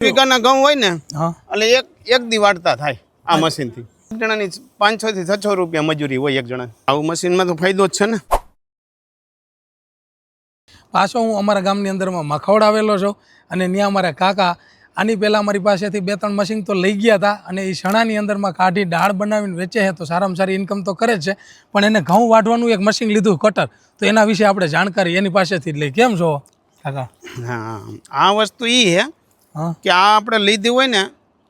વીઘાના ઘઉં હોય ને હા એટલે એક દી વાટતા થાય આ મશીનથી. એક જણાની 500 થી 600 રૂપિયા મજૂરી હોય એક જણા. આવું મશીનમાં તો ફાયદો જ છે ને. પાછો હું અમારા ગામની અંદરમાં મખોડ આવેલો છું અને ત્યાં અમારા કાકા આની પહેલાં અમારી પાસેથી 2-3 મશીન તો લઈ ગયા હતા અને એ શણાની અંદરમાં કાઢી દાળ બનાવીને વેચે છે તો સારામાં સારી ઇન્કમ તો કરે જ છે. પણ એને ઘઉં વાઢવાનું એક મશીન લીધું કટર, તો એના વિશે આપણે જાણકારી એની પાસેથી જ લઈ. કેમ છો કાકા? હા, આ વસ્તુ એ છે હા કે આ આપણે લીધી હોય ને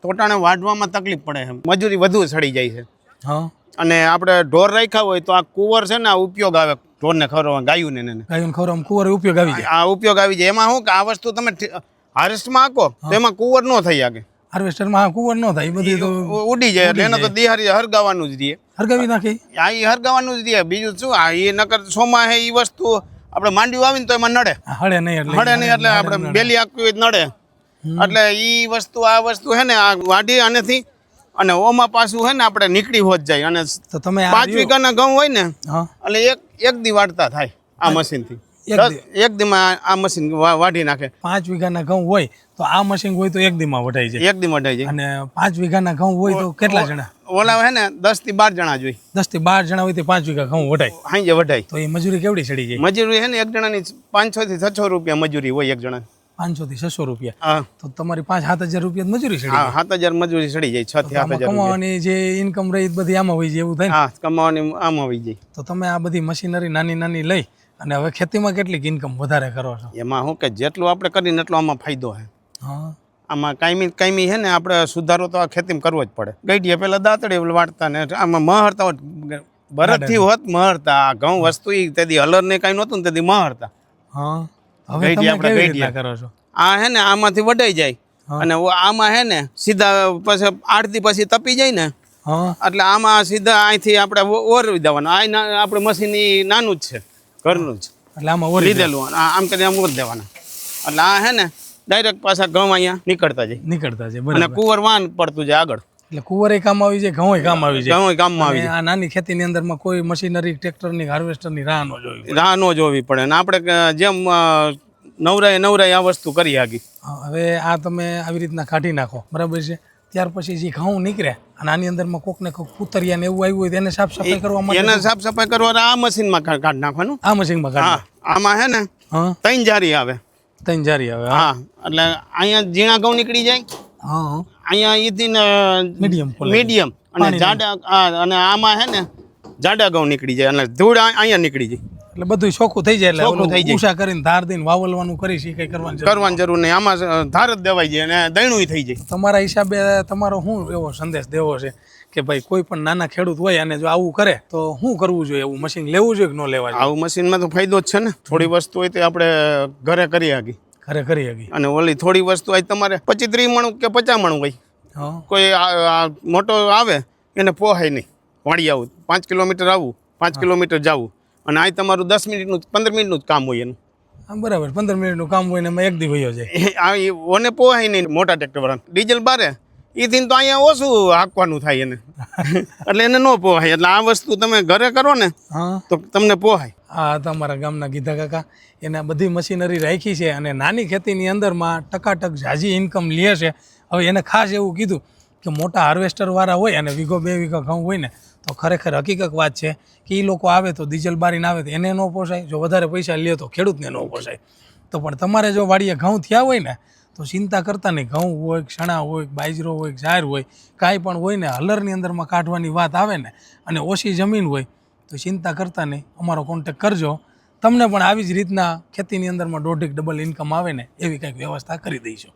તોટાણે વાઢવામાં તકલીફ પડે છે, મજૂરી વધુ સડી જાય છે. હા અને આપણે ઢોર રાખ્યા હોય તો આ કુંવર છે ને આ ઉપયોગ આવે ઢોરને ખવડાવવા, ગાયુંને એને ગાયોને ખવડાવવામાં કુંવર ઉપયોગ આવી જાય. આ ઉપયોગ આવી જાય. એમાં શું કે આ વસ્તુ તમે હાર્વેસ્ટમાં આખો તો એમાં કુંવર ન થઈ શકે, હાર્વેસ્ટરમાં આ કુંવર ન થાય, એ બધી તો ઉડી જાય. એટલે એને તો દિહારી હરગાવાનું જ રહીએ. હરગાવી નાખી. આ એ હરગાવાનું જ રહીએ. બીજું શું, આ એ નકર સોમાં હે એ વસ્તુ આપણે માંડ્યું આવીને તો એમાં નડે, હળે નહીં હળે નહીં. એટલે આપણે બેલી આખી હોય નડે. એટલે એ વસ્તુ આ વસ્તુ છે ને આ વાઢી આનેથી અને ઓમાં પાછું છે ને આપણે નીકળી હોત જાય. અને તો તમે 5 વીઘાના ઘઉં હોય ને હા એટલે એક દી વાટતા થાય આ મશીનથી. એક દીમાં આ મશીન વાઢી નાખે. 5 વીઘાના ઘઉં હોય તો આ મશીન હોય તો એક દીમાં વઢાઈ જાય. એક દી વઢાઈ જાય. અને 5 વીઘાના ઘઉં હોય તો કેટલા જણા? ઓલા હે ને 10 થી 12 જણા જોઈ. 10 થી 12 જણા હોય તો 5 વીઘા ઘઉં વઢાય. હાંજે વઢાય. તો એ મજૂરી કેવડી ચડી જાય? મજૂરી હે ને એક જણાની 500 થી 600 રૂપિયા મજૂરી હોય એક જણા. 500 થી 600 રૂપિયા. હા, તો તમારી 5-7 હજાર રૂપિયા મજૂરી ચડી જાય. હા, 7000 મજૂરી ચડી જાય. 6 થી 7000 કમાવાની જે ઇન્કમ રહી બધી આમાં હોય છે એવું થાય ને? હા, કમાવાની આમ આવી જાય. તો તમે આ બધી મશીનરી નાની નાની લઈ અને હવે ખેતીમાં કેટલીક ઇન્કમ વધારે કરો છો? એમાં શું કે જેટલું આપણે કરીને એટલો આમાં ફાયદો છે. હા આમાં કાયમી છે ને આપણે સુધારો તો આ ખેતીમાં કરવો જ પડે. ગઈડીએ પેલા દાંતડે વાળતા ને આમાં મહરતા હોત, બરદથી હોત મહરતા. આ ઘઉં વસ્તુ એ તેથી હલર ને કાંઈ નહોતું ને તેથી મહરતા. હા હવે તમે કેવી રીતના કરો છો? આ હે ને આમાંથી વઢાઈ જાય અને આમાં હે ને સીધા પછી 8 દી પછી તપી જાય ને હા એટલે આમાં સીધા અહીંથી આપણે ઓરવી દેવાનું. આ આપણે મશીન નાનું જ છે, ઘરનું જ એટલે આમાં ઓરી લીધેલું. આમ કરીને આમ ઓર દેવાના. એટલે આ હે ને ડાયરેક્ટ પાછા ઘઉં અહીંયા નીકળતા જાય અને કુંવર વાન પડતું જાય આગળ. એટલે કુંવરે કામ આવી જાય, ઘઉં કામ આવી જાય. ઘઉં કામમાં આવી જાય. આ નાની ખેતીની અંદરમાં કોઈ મશીનરી, ટ્રેક્ટરની, હાર્વેસ્ટરની રાહ ન જોવી, રાહ ન જોવી પડે. ને આપણે જેમ નવરાય આ વસ્તુ કરી આગી. હવે આ તમે આવી રીતના કાઢી નાખો, બરાબર છે. ત્યાર પછી જે ઘઉં નીકળ્યા અને આની અંદરમાં કોક ને કોક કૂતરિયા ને એવું આવ્યું હોય તેને સાફ સફાઈ કરવા માટે, એને સાફ સફાઈ કરવા આ મશીનમાં કાઢી નાખવાનું. આ મશીનમાં કાઢી. હા, આમાં હે ને હા 3 જારી આવે. 3 જારી આવે. હા, એટલે અહીંયા ઝીણા ઘઉં નીકળી જાય. હા અહીંયા ઈથી મીડિયમ અને જાડા. અને આમાં હે ને જાડા ઘઉં નીકળી જાય અને ધૂળ અહીંયા નીકળી જાય. એટલે બધું ચોખ્ખું થઈ જાય. ચોખ્ખું થઈ જાય. ઉષા કરીને ધાર દઈને વાવલવાનું કરી છે, કઈ કરવાની જરૂર નહીં. આમાં ધાર જ દેવાઈ જાય અને દયણું થઈ જાય. તમારા હિસાબે તમારો શું એવો સંદેશ દેવો છે કે ભાઈ કોઈ પણ નાના ખેડૂત હોય અને જો આવું કરે તો શું કરવું જોઈએ? એવું મશીન લેવું જોઈએ કે ન લેવા જોઈએ? આવું મશીનમાં તો ફાયદો જ છે ને. થોડી વસ્તુ હોય તો આપણે ઘરે કરી શકીએ. ઘરે કરી શકીએ. અને ઓલી થોડી વસ્તુ હોય તમારે 25-30 મણ કે 50 મણ હોય, કોઈ મોટો આવે એને પોહાય નહીં. વાળી આવું 5 કિલોમીટર આવવું, 5 કિલોમીટર જવું અને આ તમારું 10 મિનિટનું 15 મિનિટનું જ કામ હોય એનું. બરાબર, 15 મિનિટનું કામ હોય ને એમાં એક દી વયો જાય. ઓને પોહાય નહીં. મોટા ટ્રેક્ટર વાળા ડીઝલ બારે એથી તો અહીંયા ઓછું હાંકવાનું થાય એને. એટલે એને ન પોહાય. એટલે આ વસ્તુ તમે ઘરે કરો ને તો તમને પોહાય. આ તમારા ગામના ગીધા કાકા, એને બધી મશીનરી રાખી છે અને નાની ખેતીની અંદરમાં ટકાટક ઝાઝી ઇન્કમ લે છે. હવે એને ખાસ એવું કીધું કે મોટા હાર્વેસ્ટરવાળા હોય અને 1-2 વીઘા ઘઉં હોય ને તો ખરેખર હકીકત વાત છે કે એ લોકો આવે તો ડીઝલ બારીને આવે તો એને ન પોસાય. જો વધારે પૈસા લે તો ખેડૂતને ન પોસાય. તો પણ તમારે જો વાડીએ ઘઉં થયા હોય ને તો ચિંતા કરતા નહીં. ઘઉં હોય, ક્ષણા હોય, બાજરો હોય, જાહેર હોય, કાંઈ પણ હોય ને હલરની અંદરમાં કાઢવાની વાત આવે ને અને ઓછી જમીન હોય તો ચિંતા કરતા નહીં, અમારો કોન્ટેક કરજો. તમને પણ આવી જ રીતના ખેતીની અંદરમાં 1.5 ડબલ ઇન્કમ આવે ને એવી કંઈક વ્યવસ્થા કરી દઈશું.